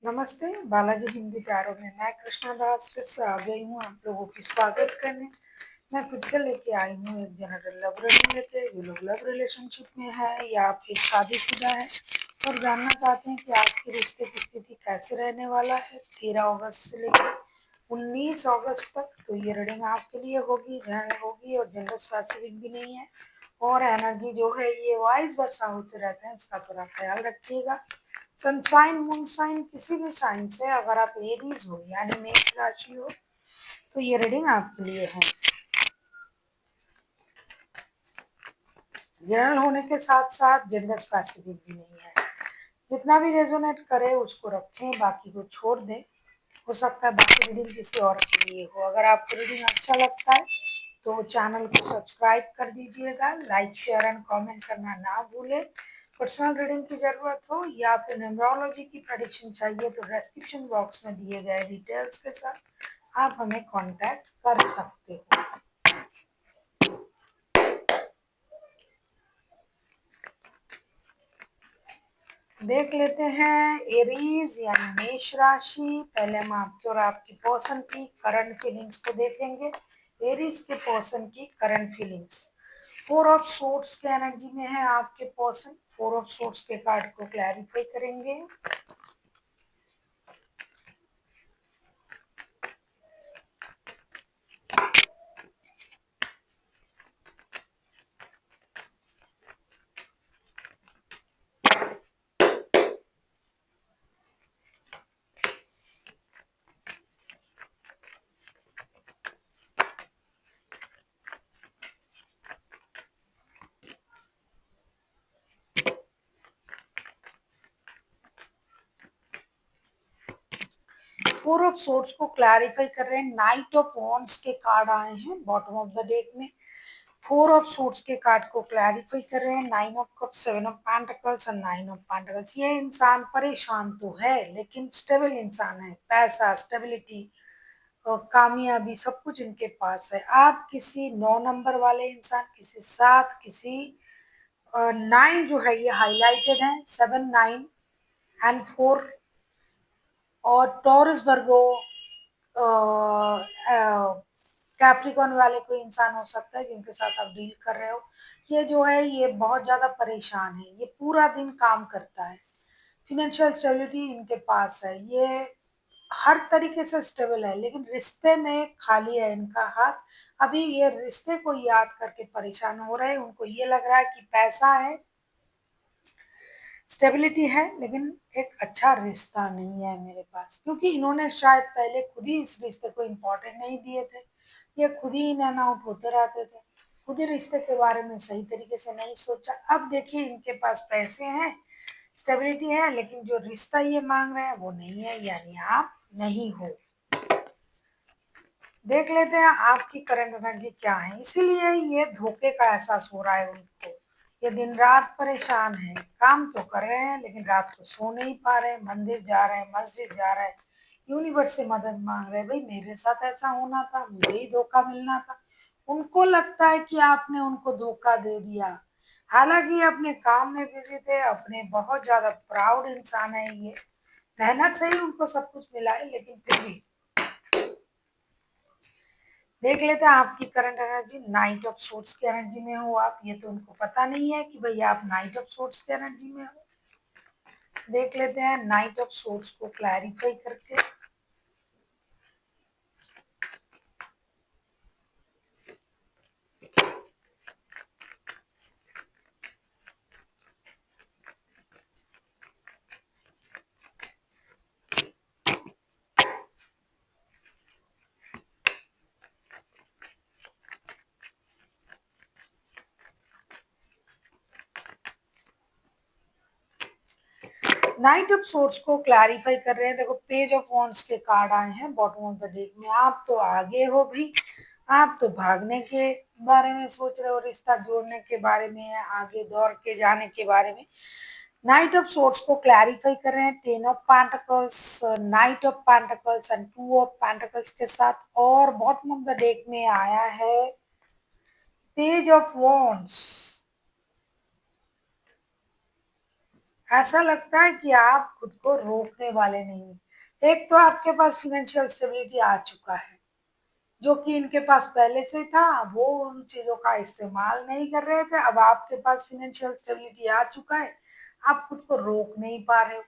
नमस्ते, बालाजी हिंदी प्यारों में मैं कृष्णा दास फिर से आ गई हूँ आप लोगों की स्वागत करने। मैं फिर से लेके आई हूँ एक जनरल लव रीडिंग लेके। जो लोग लव रिलेशनशिप में है या फिर शादीशुदा है और जानना चाहते हैं कि आपके रिश्ते की स्थिति कैसे रहने वाला है 13 अगस्त से लेकर 19 अगस्त तक, तो ये रीडिंग आपके लिए होगी, जनरल होगी और जेंडर स्पेसिफिक भी नहीं है। और एनर्जी जो है ये वाइस वर्षा होते रहते हैं, इसका थोड़ा ख्याल रखिएगा। सनशाइन मूनशाइन किसी भी साइन से अगर आप एरीज हो यानी मेष राशि हो तो ये रीडिंग आपके लिए है। जनरल होने के साथ साथ जेंडर स्पेसिफिक भी नहीं है। जितना भी रेजोनेट करे उसको रखें, बाकी को छोड़ दें। हो सकता है बाकी रीडिंग किसी और के लिए हो। अगर आपको रीडिंग अच्छा लगता है तो चैनल को सब्सक्राइब कर दीजिएगा, लाइक शेयर एंड कमेंट करना ना भूलें। पर्सनल रीडिंग की जरूरत हो या फिर न्यूमरोलॉजी की प्रेडिक्शन चाहिए तो डिस्क्रिप्शन बॉक्स में दिए गए डिटेल्स के साथ आप हमें कांटेक्ट कर सकते हो। देख लेते हैं एरीज यानी मेष राशि। पहले हम आपके और आपकी पर्सन की करंट फीलिंग्स को देखेंगे। एरीज के पर्सन की करंट फीलिंग्स 4 ऑफ सोर्ड्स के एनर्जी में है आपके पर्सन। 4 ऑफ सोर्ड्स के कार्ड को क्लैरिफाई करेंगे। 4 ऑफ सोर्ड्स को क्लैरिफाई कर रहे हैं। नाइट ऑफ वॉन्ड्स के कार्ड आए हैं बॉटम ऑफ द डेक में। 4 ऑफ सोर्ड्स के कार्ड को क्लैरिफाई कर रहे हैं। 9 ऑफ कप्स, 7 ऑफ पेंटिकल्स और 9 ऑफ पेंटिकल्स। ये इंसान परेशान तो है लेकिन स्टेबल इंसान है। पैसा, स्टेबिलिटी और कामयाबी सब कुछ इनके पास है। आप किसी 9 नंबर वाले इंसान, किसी 7, किसी 9 जो है ये हाईलाइटेड है। 7, 9 एंड 4 और टॉरस, वर्गो, कैप्रिकॉन वाले कोई इंसान हो सकता है जिनके साथ आप डील कर रहे हो। ये जो है ये बहुत ज्यादा परेशान है। ये पूरा दिन काम करता है। फिनेंशियल स्टेबिलिटी इनके पास है। ये हर तरीके से स्टेबल है लेकिन रिश्ते में खाली है इनका हाथ। अभी ये रिश्ते को याद करके परेशान हो रहे हैं। उनको ये लग रहा है कि पैसा है, स्टेबिलिटी है, लेकिन एक अच्छा रिश्ता नहीं है मेरे पास, क्योंकि इन्होंने शायद पहले खुद ही इस रिश्ते को इम्पोर्टेंट नहीं दिए थे। ये खुद ही इन एंड आउट होते रहते थे, खुद ही रिश्ते के बारे में सही तरीके से नहीं सोचा। अब देखिए इनके पास पैसे हैं, स्टेबिलिटी है, लेकिन जो रिश्ता ये मांग रहे हैं वो नहीं है, यानी आप नहीं हो। देख लेते हैं आपकी करंट एनर्जी क्या है। इसीलिए ये धोखे का एहसास हो रहा है उनको। ये दिन रात परेशान है, काम तो कर रहे हैं लेकिन रात को सो नहीं पा रहे हैं। मंदिर जा रहे हैं, मस्जिद जा रहे हैं, यूनिवर्स से मदद मांग रहे हैं। भाई मेरे साथ ऐसा होना था, मुझे ही धोखा मिलना था। उनको लगता है कि आपने उनको धोखा दे दिया। हालांकि अपने काम में बिजी थे, अपने बहुत ज्यादा प्राउड इंसान है ये। मेहनत से ही उनको सब कुछ मिला है, लेकिन फिर भी देख लेते हैं आपकी current energy. Night of sorts की एनर्जी में हो आप। ये तो उनको पता नहीं है कि भैया आप नाइट ऑफ सोर्ट्स की एनर्जी में हो। देख लेते हैं नाइट ऑफ सोर्ट्स को क्लैरिफाई करके। नाइट ऑफ सोर्ट्स को क्लैरिफाई कर रहे हैं। देखो पेज ऑफ वॉन्ड्स के कार्ड आए हैं बॉटम ऑफ द डेक में। आप तो आगे हो भी, आप तो भागने के बारे में सोच रहे हो, रिश्ता जोड़ने के बारे में, आगे दौड़ के जाने के बारे में। नाइट ऑफ सोर्ट्स को क्लैरिफाई कर रहे हैं 10 of pentacles, night of pentacles and 2 of pentacles के साथ। और बॉटम ऑफ द डेक में आया है पेज ऑफ वॉन्ड्स ऐसा लगता है कि आप खुद को रोकने वाले नहीं। एक तो आपके पास फाइनेंशियल स्टेबिलिटी आ चुका है, जो कि इनके पास पहले से था, वो उन चीज़ों का इस्तेमाल नहीं कर रहे थे। अब आपके पास फाइनेंशियल स्टेबिलिटी आ चुका है, आप खुद को रोक नहीं पा रहे हो।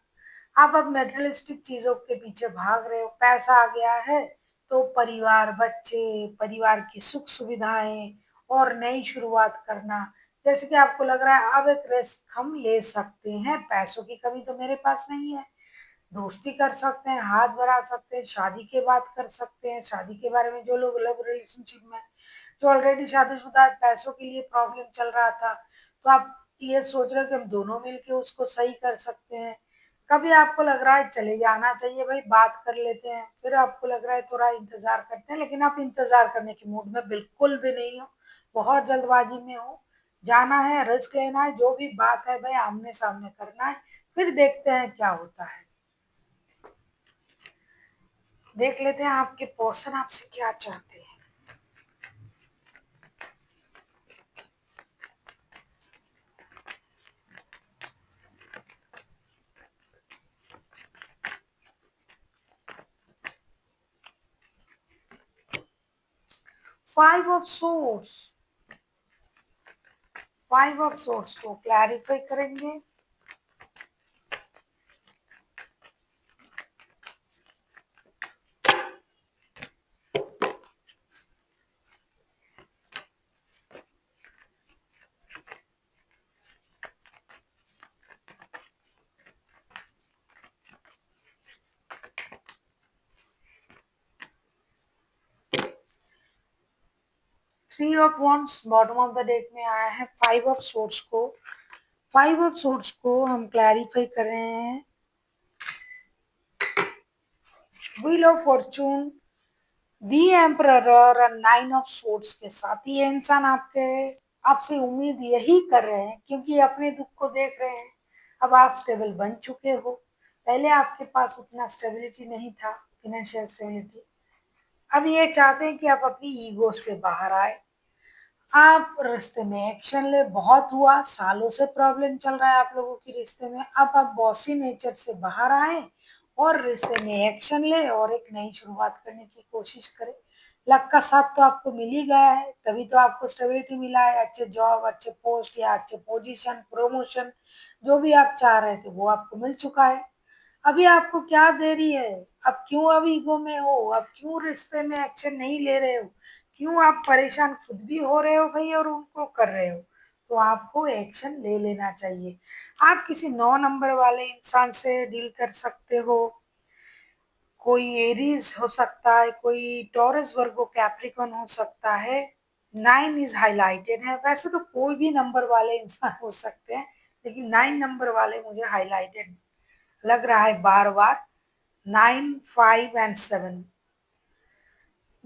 आप अब मटेरियलिस्टिक चीज़ों के पीछे भाग रहे हो। पैसा आ गया है, तो परिवार, बच्चे, परिवार की सुख-सुविधाएँ और नई शुरुआत करना। जैसे कि आपको लग रहा है अब एक रिस्क हम ले सकते हैं, पैसों की कमी तो मेरे पास नहीं है। दोस्ती कर सकते हैं, हाथ बढ़ा सकते हैं, शादी की बात कर सकते हैं। शादी के बारे में जो लोग लव रिलेशनशिप में, जो ऑलरेडी शादीशुदा है, पैसों के लिए प्रॉब्लम चल रहा था, तो आप ये सोच रहे हो कि हम दोनों मिलके उसको सही कर सकते हैं। कभी आपको लग रहा है चले जाना चाहिए भाई, बात कर लेते हैं, फिर आपको लग रहा है थोड़ा इंतजार करते हैं, लेकिन आप इंतजार करने के मूड में बिल्कुल भी नहीं हो, बहुत जल्दबाजी में हो। जाना है, रिस्क लेना है, जो भी बात है भाई आमने सामने करना है, फिर देखते हैं क्या होता है। देख लेते हैं आपके पर्सन आपसे क्या चाहते हैं। 5 ऑफ सोर्स, 5 ऑफ सोर्स को क्लैरिफाई करेंगे। 3 of wands bottom of the deck में आया है। 5 ऑफ सोर्स को, 5 ऑफ सोर्स को हम क्लैरिफाई कर रहे हैं। Wheel of Fortune, the emperor और 9 ऑफ सोर्स के साथ ये इंसान आपके आपसे उम्मीद यही कर रहे हैं, क्योंकि अपने दुख को देख रहे हैं। अब आप स्टेबल बन चुके हो, पहले आपके पास उतना स्टेबिलिटी नहीं था, फाइनेंशियल स्टेबिलिटी। अब ये चाहते हैं कि आप अपनी ईगो से बाहर आए, आप रिश्ते में एक्शन ले। बहुत हुआ, सालों से प्रॉब्लम चल रहा है आप लोगों की रिश्ते में। अब आप बॉसी नेचर से बाहर आए और रिश्ते में एक्शन ले और एक नई शुरुआत करने की कोशिश करें। लक का साथ तो आपको मिल ही गया है, तभी तो आपको स्टेबिलिटी मिला है, अच्छे जॉब, अच्छे पोस्ट या अच्छे पोजीशन, प्रमोशन, जो भी आप चाह रहे थे वो आपको मिल चुका है। अभी आपको क्या देरी है? अब क्यों अब ईगो में हो? अब क्यों रिश्ते में एक्शन नहीं ले रहे हो? क्यों आप परेशान खुद भी हो रहे हो भाई और उनको कर रहे हो? तो आपको एक्शन ले लेना चाहिए। आप किसी 9 नंबर वाले इंसान से डील कर सकते हो। कोई एरीज हो सकता है, कोई टॉरस, वर्गो, कैप्रिकॉन हो सकता है। 9 इज हाईलाइटेड है। वैसे तो कोई भी नंबर वाले इंसान हो सकते हैं, लेकिन 9 नंबर वाले मुझे हाईलाइटेड लग रहा है बार बार। 9, 5 एंड 7।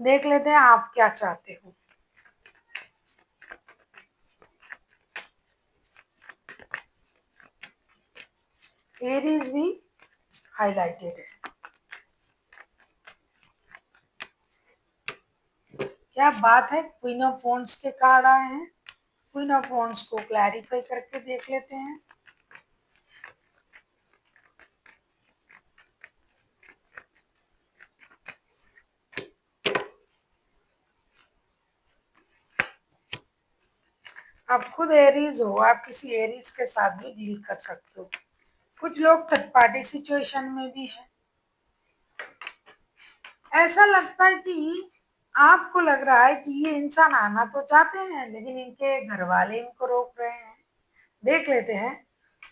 देख लेते हैं आप क्या चाहते हो। एरीज भी हाईलाइटेड है। क्या बात है, क्वीन ऑफ वॉन्ड्स के कार्ड आए हैं। क्वीन ऑफ वॉन्ड्स को क्लैरिफाई करके देख लेते हैं। आप खुद एरीज हो, आप किसी एरीज के साथ भी डील कर सकते हो। कुछ लोग थर्ड पार्टी सिचुएशन में भी है। ऐसा लगता है कि आपको लग रहा है कि ये इंसान आना तो चाहते हैं, लेकिन इनके घर वाले इनको रोक रहे हैं। देख लेते हैं।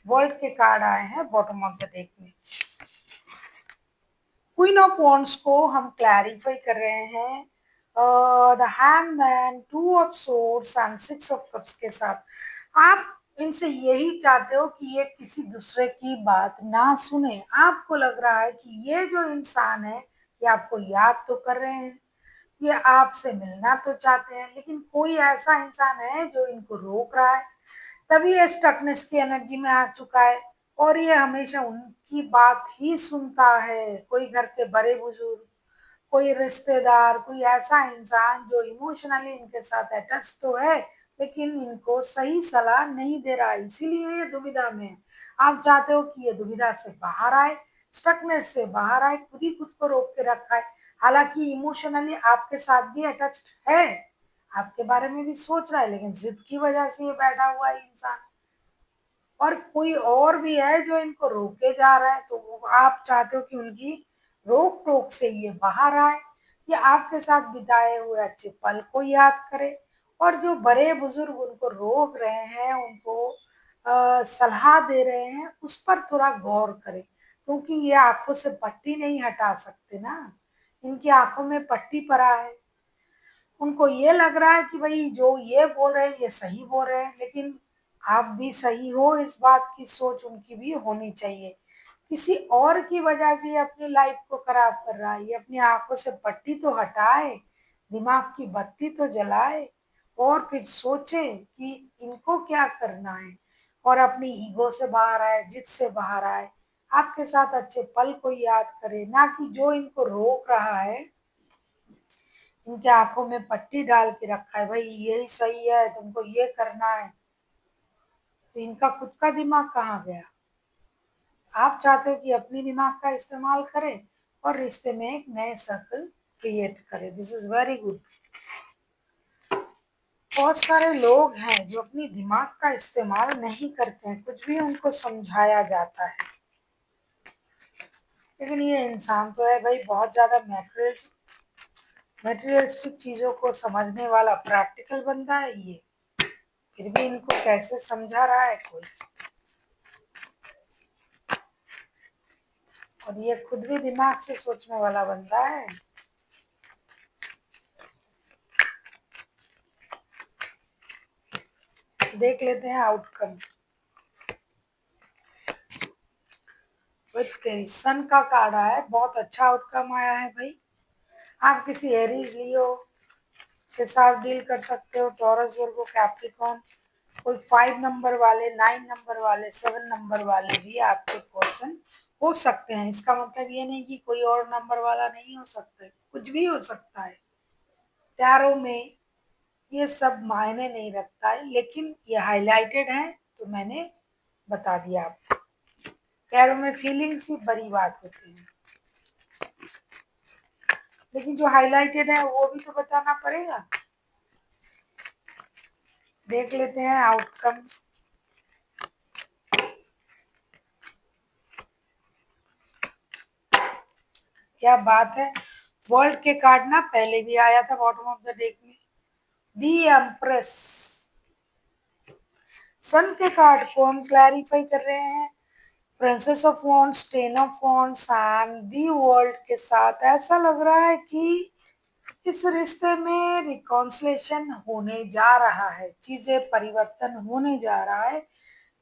वर्ल्ड के कार्ड आए हैं बॉटम ऑफ द डेक में। क्वीन ऑफ वॉन्ड्स को हम क्लैरिफाई कर रहे हैं the hangman, two of swords and 6 of cups के साथ। आप इनसे यही चाहते हो कि ये किसी दूसरे की बात ना सुने। आपको लग रहा है कि ये जो इंसान है, ये आपको याद तो कर रहे हैं, ये आपसे मिलना तो चाहते हैं, लेकिन कोई ऐसा इंसान है जो इनको रोक रहा है। तभी ये स्टकनेस की एनर्जी में आ चुका है और ये हमेशा उनकी बात ही सुनता है। कोई घर के बड़े बुजुर्ग, कोई रिश्तेदार, कोई ऐसा इंसान जो इमोशनली इनके साथ अटैच तो है, लेकिन इनको सही सलाह नहीं दे रहा है, इसीलिए ये दुविधा में है। आप चाहते हो कि ये दुविधा से बाहर आए, स्टकनेस से बाहर आए, खुद ही खुद को रोक के रखा है। हालांकि इमोशनली आपके साथ भी अटैच्ड है, आपके बारे में भी सोच रहा है, लेकिन जिद की वजह से ये बैठा हुआ है इंसान। और कोई और भी है जो इनको रोके जा रहा है, तो आप चाहते हो कि उनकी रोक टोक से ये बाहर आए, या आपके साथ बिताए हुए अच्छे पल को याद करे, और जो बड़े बुजुर्ग उनको रोक रहे हैं, उनको सलाह दे रहे हैं, उस पर थोड़ा गौर करें, क्योंकि ये आंखों से पट्टी नहीं हटा सकते ना, इनकी आंखों में पट्टी पड़ा है। उनको ये लग रहा है कि भाई जो ये बोल रहे हैं ये सही बोल रहे हैं, लेकिन आप भी सही हो, इस बात की सोच उनकी भी होनी चाहिए। किसी और की वजह से ये अपनी लाइफ को खराब कर रहा है, ये अपनी आंखों से पट्टी तो हटाए, दिमाग की बत्ती तो जलाए, और फिर सोचे कि इनको क्या करना है, और अपनी ईगो से बाहर आए, जिद से बाहर आए, आपके साथ अच्छे पल को याद करे, ना कि जो इनको रोक रहा है, इनके आंखों में पट्टी डाल के रखा है, भाई यही सही है, तुमको ये करना है। तो इनका खुद का दिमाग कहाँ गया? आप चाहते हो कि अपनी दिमाग का इस्तेमाल करें और रिश्ते में एक नए सर्कल क्रिएट करें। This is very good. बहुत सारे लोग हैं जो अपनी दिमाग का इस्तेमाल नहीं करते हैं, कुछ भी उनको समझाया जाता है, लेकिन ये इंसान तो है भाई बहुत ज्यादा मेटेरियलिस्टिक चीजों को समझने वाला प्रैक्टिकल बंदा है ये, फिर भी इनको कैसे समझा रहा है कोई। और ये खुद भी दिमाग से सोचने वाला बंदा है। देख लेते हैं आउटकम। तेरी सन का कार्ड आया है, बहुत अच्छा आउटकम आया है भाई। आप किसी एरीज लियो के साथ डील कर सकते हो, टॉरस, वर्गो, कैप्रिकॉर्न, कोई 5 नंबर वाले, 9 नंबर वाले, 7 नंबर वाले भी आपके पर्सन हो सकते हैं। इसका मतलब ये नहीं कि कोई और नंबर वाला नहीं हो सकता है, कुछ भी हो सकता है। टैरो में ये सब मायने नहीं रखता है, लेकिन ये हाईलाइटेड है तो मैंने बता दिया आपको। टैरो में फीलिंग्स ही बड़ी बात होती है, लेकिन जो हाईलाइटेड है वो भी तो बताना पड़ेगा। देख लेते हैं आउटकम। क्या बात है, वर्ल्ड के कार्ड ना पहले भी आया था बॉटम ऑफ द डेक में, दी एम्प्रेस। सन के कार्ड को हम क्लैरिफाई कर रहे हैं, princess of wands, ten of wands and the world के साथ ऐसा लग रहा है कि इस रिश्ते में रिकॉन्सिलेशन होने जा रहा है, चीजें परिवर्तन होने जा रहा है।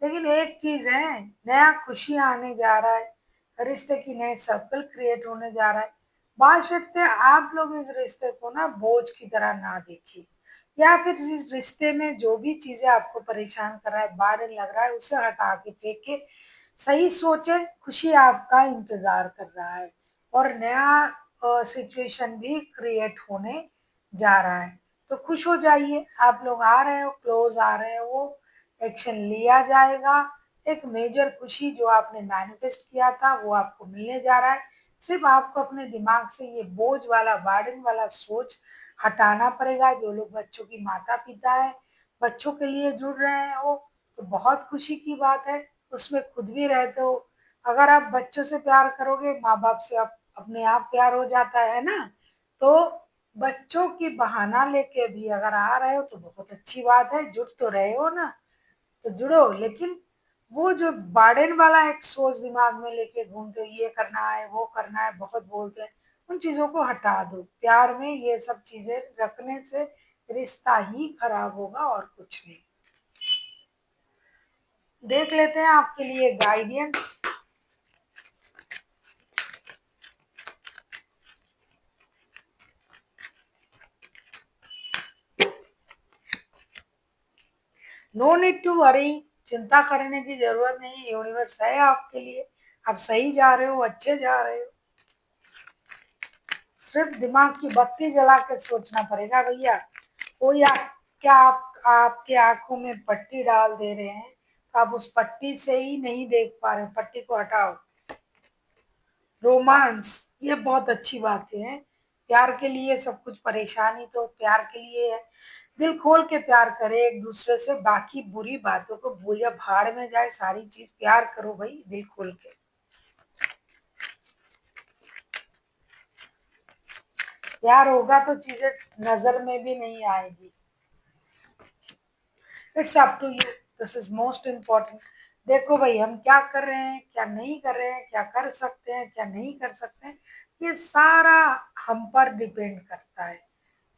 लेकिन एक चीज है, नया खुशी आने जा रहा है, रिश्ते की नए सर्कल क्रिएट होने जा रहा है। बाशर्ते आप लोग इस रिश्ते को ना बोझ की तरह ना देखिए, या फिर इस रिश्ते में जो भी चीजें आपको परेशान कर रहा है, बार्डन लग रहा है, उसे हटा के फेंक के सही सोचे, खुशी आपका इंतजार कर रहा है, और नया सिचुएशन भी क्रिएट होने जा रहा है। तो खुश हो जाइए, आप लोग आ रहे हो, क्लोज आ रहे हो, एक्शन लिया जाएगा। एक मेजर खुशी जो आपने मैनिफेस्ट किया था वो आपको मिलने जा रहा है। सिर्फ आपको अपने दिमाग से ये बोझ वाला, वार्डन वाला सोच हटाना पड़ेगा। जो लोग बच्चों की माता पिता है, बच्चों के लिए जुड़ रहे हो, तो बहुत खुशी की बात है, उसमें खुद भी रहते हो। अगर आप बच्चों से प्यार करोगे, माँ बाप से आप अपने आप प्यार हो जाता है ना, तो बच्चों की बहाना लेके भी अगर आ रहे हो तो बहुत अच्छी बात है, जुड़ तो रहे हो ना, तो जुड़ो। लेकिन वो जो बार्डन वाला एक सोच दिमाग में लेके घूमते हो, ये करना है, वो करना है, बहुत बोलते हैं, उन चीजों को हटा दो। प्यार में ये सब चीजें रखने से रिश्ता ही खराब होगा और कुछ नहीं। देख लेते हैं आपके लिए guidance. No need to worry, चिंता करने की जरूरत नहीं, यूनिवर्स है आपके लिए, आप सही जा रहे हो, अच्छे जा रहे हो। सिर्फ दिमाग की बत्ती जला के सोचना पड़ेगा भैया। कोई क्या आप आपके आंखों में पट्टी डाल दे रहे हैं तो आप उस पट्टी से ही नहीं देख पा रहे, पट्टी को हटाओ। रोमांस, ये बहुत अच्छी बातें हैं। प्यार के लिए सब कुछ, परेशानी तो प्यार के लिए है। दिल खोल के प्यार करे एक दूसरे से, बाकी बुरी बातों को भूल या भाड़ में जाए सारी चीज, प्यार करो भाई दिल खोल के। प्यार होगा तो चीजें नजर में भी नहीं आएगी। It's up to you, this is most important. देखो भाई, हम क्या कर रहे हैं, क्या नहीं कर रहे हैं, क्या कर सकते हैं, क्या नहीं कर सकते हैं, ये सारा हम पर डिपेंड करता है।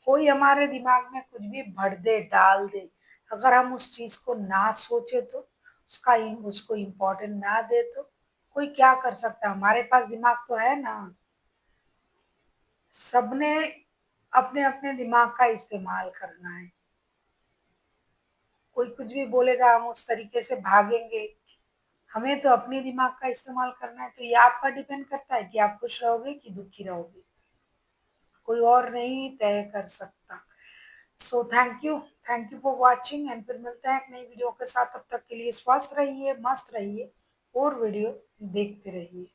कोई हमारे दिमाग में कुछ भी भर दे, डाल दे, अगर हम उस चीज को ना सोचे तो, उसका उसको इम्पोर्टेंट ना दे तो कोई क्या कर सकता है। हमारे पास दिमाग तो है ना। सबने अपने अपने दिमाग का इस्तेमाल करना है। कोई कुछ भी बोलेगा हम उस तरीके से भागेंगे। हमें तो अपने दिमाग का इस्तेमाल करना है। तो ये आप पर डिपेंड करता है कि आप खुश रहोगे कि दुखी रहोगे। कोई और नहीं तय कर सकता। So thank you for watching, and फिर मिलते हैं एक नई वीडियो के साथ। तब तक के लिए स्वस्थ रहिए, मस्त रहिए और वीडियो देखते रहिए।